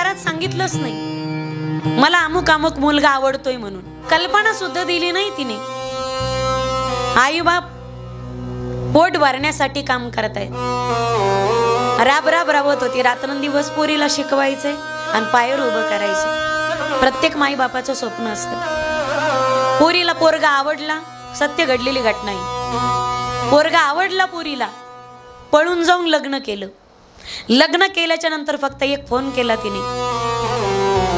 घरात सांगितलंच नाही मला अमुक अमुक मुलगा आवडतोय म्हणून, कल्पना सुद्धा दिली नाही तिने. आई बाप पोट भरण्यासाठी काम करतायत, राब राब राबत होती, रात्रंदिवस पोरीला शिकवायचे आणि पायावर उभं करायचे. प्रत्येक माई बापाचं स्वप्न असतं. पोरीला पोरगा आवडला, सत्य घडलेली घटना आहे. पोरगा आवडला पोरीला, पळून जाऊन लग्न केलं. लग्न केल्याच्या नंतर फक्त एक फोन केला तिने,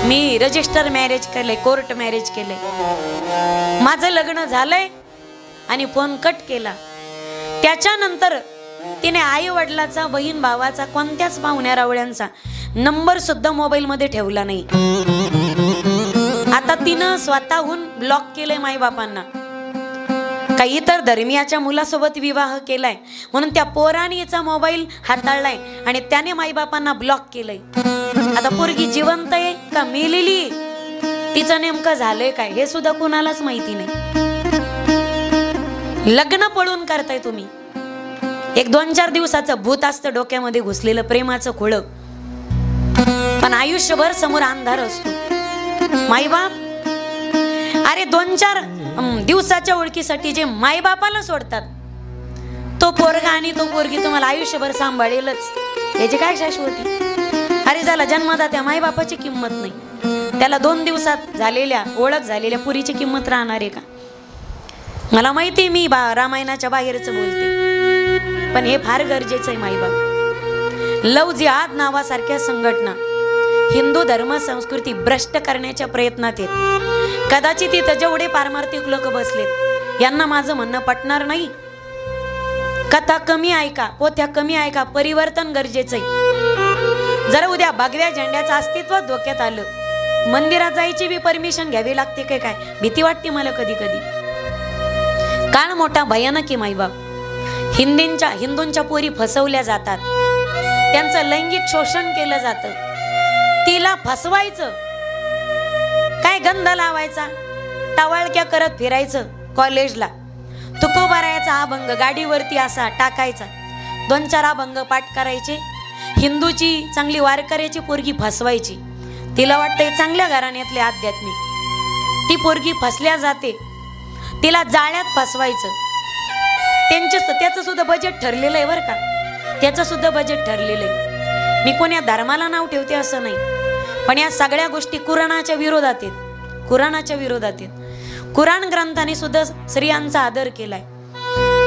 मी रजिस्टर मॅरेज केलंय, कोर्ट मॅरेज केलंय, माझं लग्न झालंय, आणि फोन कट केला. त्याच्यानंतर तिने आई वडिलाचा, बहीण भावाचा, कोणत्याच पाहुण्या रावळ्यांचा नंबर सुद्धा मोबाईल मध्ये ठेवला नाही. आता तिनं स्वतःहून ब्लॉक केलंय माई बापांना. काही इतर धर्मियाच्या मुलासोबत विवाह केलाय म्हणून त्या पोराणीचा मोबाईल हाताळलाय आणि त्याने माईबापांना ब्लॉक केलंय. आता पोरगी जिवंत आहे का मेलेली, तिचं नेमकं झालंय काय हे सुद्धा कुणालाच माहिती नाही. लग्न पळून करताय तुम्ही. एक 2-4 दिवसाचं भूत असतं डोक्यामध्ये घुसलेलं, प्रेमाचं खोळं, पण आयुष्यभर समोर अंधार असतो. माईबाप अरे 2-4 दिवसाच्या ओळखीसाठी जे मायबापाला सोडतात, तो पोरगा आणि तो पोरगी तुम्हाला आयुष्यभर सांभाळेलच, याची काय शाश्वती. अरे झाला जन्मदात्या मायबापाची किंमत नाही, त्याला 2 दिवसात झालेल्या ओळख झालेल्या पुरीची किंमत राहणार आहे का. मला माहिती मी रामायणाच्या बाहेरच बोलते, पण हे फार गरजेचं आहे. माईबाप लव जिहाद नावासारख्या संघटना हिंदू धर्म संस्कृती भ्रष्ट करण्याच्या प्रयत्नात आहेत. कदाचित इथं जेवढे पारमार्थिक लोक बसलेत यांना माझं म्हणणं पटणार नाही. कथा कमी ऐका, पोथ्या कमी ऐका, परिवर्तन गरजेचं आहे. जर उद्या भगव्या झेंड्याचं अस्तित्व धोक्यात आलं, मंदिरात जायची बी परमिशन घ्यावी लागते काय, भीती वाटते मला कधी कधी. काळ मोठा भयानक आहे माईबाप. हिंदूंच्या पोरी फसवल्या जातात, त्यांचं लैंगिक शोषण केलं जातं. तिला फसवायचं काय, गंध लावायचा, टावळक्या करत फिरायचं कॉलेजला, तुकोबा राहायचा, अभंग गाडीवरती असा टाकायचा, 2-4 अभंग पाठ करायचे. हिंदूची चांगली वारकऱ्याची पोरगी फसवायची. तिला वाटतंय चांगल्या घराण्यातले आध्यात्मिक, ती पोरगी फसल्या जाते, तिला जाळ्यात फसवायचं. त्याचं सुद्धा बजेट ठरलेलं आहे बरं का, त्याचं सुद्धा बजेट ठरलेलं आहे. मी कोण्या धर्माला नाव ठेवते असं नाही, पण या सगळ्या गोष्टी कुराणाच्या विरोधात आहेत, कुराणाच्या विरोधात आहेत. कुराण ग्रंथाने सुद्धा स्त्रियांचा आदर केलाय.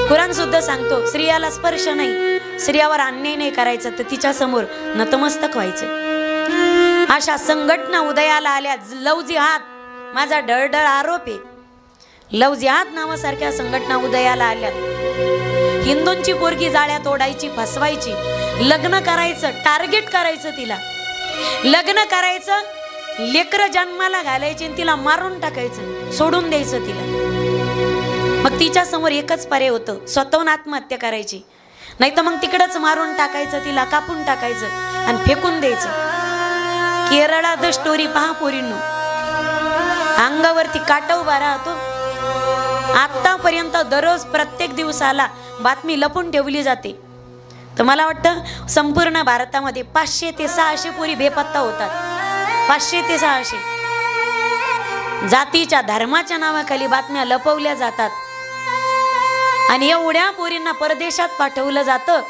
कुराण सुद्धा सांगतो स्त्रियाला स्पर्श नाही, स्त्रियावर अन्याय नाही करायचं, तर तिच्या समोर नतमस्तक व्हायचं. अशा संघटना उदयाला आल्या. लव जिहाद माझा डळडळ आरोप आहे. लव जिहाद नावासारख्या संघटना उदयाला आल्या. हिंदूंची पोरगी जाळ्यात ओढायची, फसवायची, लग्न करायचं, टार्गेट करायचं, तिला लग्न करायचं, लेकरं जन्माला घालायची आणि तिला मारून टाकायचं, सोडून द्यायचं तिला. मग तिच्या समोर एकच पर्याय होतं, स्वतःहून आत्महत्या करायची, नाही तर मग तिकडच मारून टाकायचं, तिला कापून टाकायचं आणि फेकून द्यायचं. केरळात स्टोरी पहा पोरींनो, अंगावरती काटा उभा राहतो. आतापर्यंत दररोज प्रत्येक दिवसाला बातमी लपून ठेवली जाते. तर मला वाटतं संपूर्ण भारतामध्ये 500 ते 600 पोरी बेपत्ता होतात. 500 ते 600 जातीच्या धर्माच्या नावाखाली बातम्या लपवल्या जातात आणि एवढ्या पोरींना परदेशात पाठवलं जातं.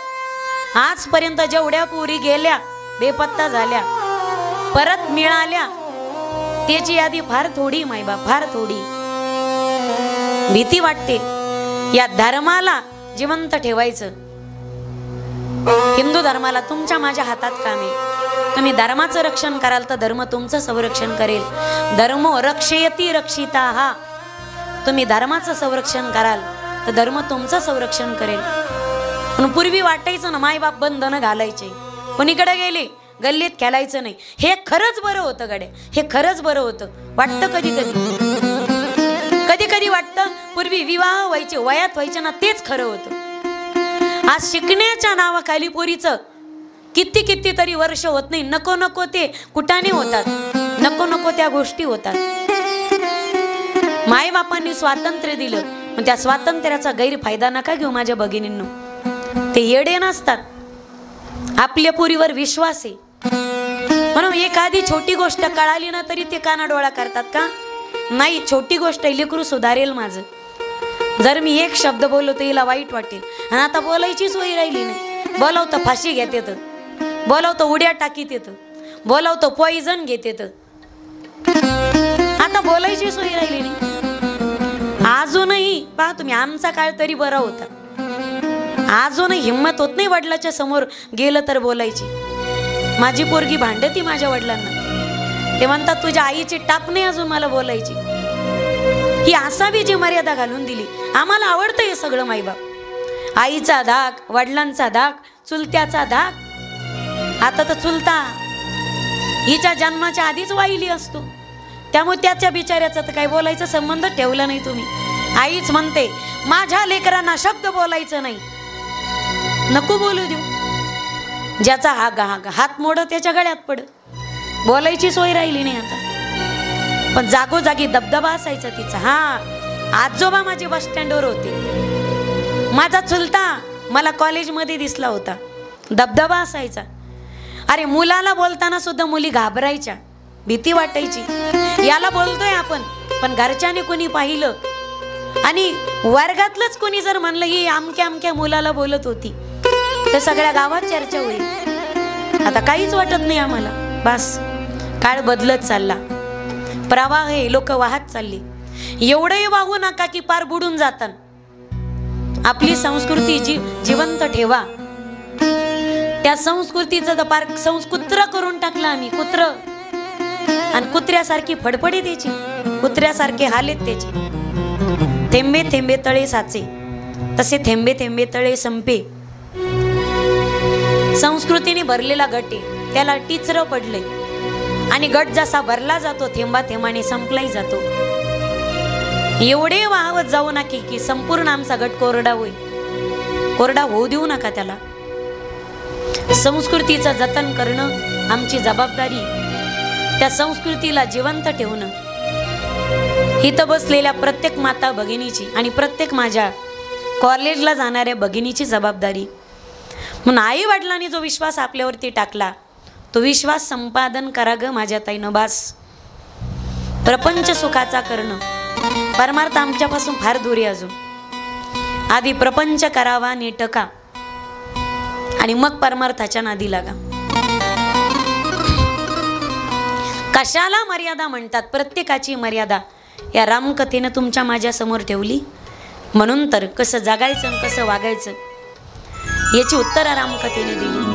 आजपर्यंत जेवढ्या पोरी गेल्या, बेपत्ता झाल्या, परत मिळाल्या, त्याची यादी फार थोडी मायबाप, फार थोडी. भीती वाटते. या धर्माला जिवंत ठेवायचं. हिंदू धर्माला तुमच्या माझ्या हातात काम आहे. तुम्ही धर्माचं रक्षण कराल तर धर्म तुमचं संरक्षण करेल. धर्मो रक्षयती रक्षिताः. तुम्ही धर्माचं संरक्षण कराल तर धर्म तुमचं संरक्षण करेल. पण पूर्वी वाटायचं ना मायबाप बंधनं घालायचे, कोणीकडे गेले, गल्लीत खेळायचं नाही. हे खरंच बरं होतं गडे, हे खरंच बरं होतं. वाटतं कधी कधी वाटतं पूर्वी विवाह व्हायचे, वयात व्हायचे ना, तेच खरं होतं. आज शिकण्याच्या नावाखाली पोरीचं किती तरी वर्ष होत नाही, नको ते कुटाणे होतात, नको त्या गोष्टी होतात. मायबापांनी स्वातंत्र्य दिलं, पण त्या स्वातंत्र्याचा गैरफायदा नका घेऊ माझ्या भगिनींनो. ते येडे नसतात, आपल्या पोरीवर विश्वास आहे म्हणून एक एखादी छोटी गोष्ट कळाली ना तरी ते कानाडोळा करतात का? नाही, छोटी गोष्ट लेकरू सुधारेल माझं. जर मी एक शब्द बोललो तर हिला वाईट वाटेल. आणि आता बोलायची सोय राहिली नाही. बोलावतं फाशी घेत येतं, बोलावतं उड्या टाकीत येतं, बोलावतं पॉइझन घेत येतं. आता बोलायची सोय राहिली नाही. अजूनही पहा तुम्ही, आमचा काळ तरी बरा होता. अजूनही हिंमत होत नाही वडिलाच्या समोर गेलं तर बोलायची. माझी पोरगी भांडती माझ्या वडिलांना. ते म्हणतात तुझ्या आईची टाप नाही अजून मला बोलायची. ही असावी जी मर्यादा घालून दिली. आम्हाला आवडतं हे सगळं माईबाप. आईचा धाक, वडिलांचा धाक, चुलत्याचा धाक. आता तर चुलता हिच्या जन्माच्या आधीच वाहिली असतो. त्यामुळे त्याच्या बिचाऱ्याचा तर काही बोलायचा संबंध ठेवला नाही तुम्ही. आईच म्हणते माझ्या लेकरांना शब्द बोलायचं नाही. नको बोलू देऊ. ज्याचा हात मोड त्याच्या गळ्यात पड. बोलायची सोय राहिली नाही आता. पण जागोजागी दबदबा असायचा तिचा. हा, आजोबा माझे बस स्टँडवर होते. माझा चुलता मला कॉलेजमध्ये दिसला होता. दबदबा असायचा. अरे मुलाला बोलताना सुद्धा मुली घाबरायच्या, भीती वाटायची. याला बोलतोय आपण, पण घरच्याने कोणी पाहिलं आणि वर्गातलंच कोणी जर म्हणलं ही अमक्या अमक्या मुलाला बोलत होती तर सगळ्या गावात चर्चा होईल. आता काहीच वाटत नाही आम्हाला. बस काळ बदलत चालला. प्रवाह हे लोक वाहत चालली. एवढंही वाहू नका की पार बुडून जातात. आपली संस्कृती जिवंत ठेवा. त्या संस्कृतीचं तर पार कुत्र करून टाकलं आम्ही. कुत्र आणि कुत्र्यासारखी फडफडी त्याची, कुत्र्यासारखे हालेत त्याचे. थेंबे थेंबे तळे साचे, तसे थेंबे थेंबे तळे संपे. संस्कृतीने भरलेला गट आहे, त्याला टिचरं पडलंय. आणि गट जसा भरला जातो थेंबा थेंबाने संपलाही जातो. एवढे वाहवत जाऊ नका की संपूर्ण आमचा गट कोरडा होईल. कोरडा होऊ देऊ नका त्याला. संस्कृतीचं जतन करणं आमची जबाबदारी. त्या संस्कृतीला जिवंत ठेवणं इथं बसलेल्या प्रत्येक माता भगिनीची आणि प्रत्येक माझ्या कॉलेजला जाणाऱ्या भगिनीची जबाबदारी. म्हणून आई वडिलांनी जो विश्वास आपल्यावरती टाकला तो विश्वास संपादन करा ग माझ्या ताईनं. बास. प्रपंच सुखाचा करणं, परमार्थ आमच्यापासून फार दूर आहे अजून. आधी प्रपंच करावा नेटका आणि मग परमार्थाच्या नादी लागा. कशाला मर्यादा म्हणतात? प्रत्येकाची मर्यादा या रामकथेनं तुमच्या माझ्या समोर ठेवली. म्हणून तर कसं जगायचं कसं वागायचं याची उत्तरं रामकथेने दिली.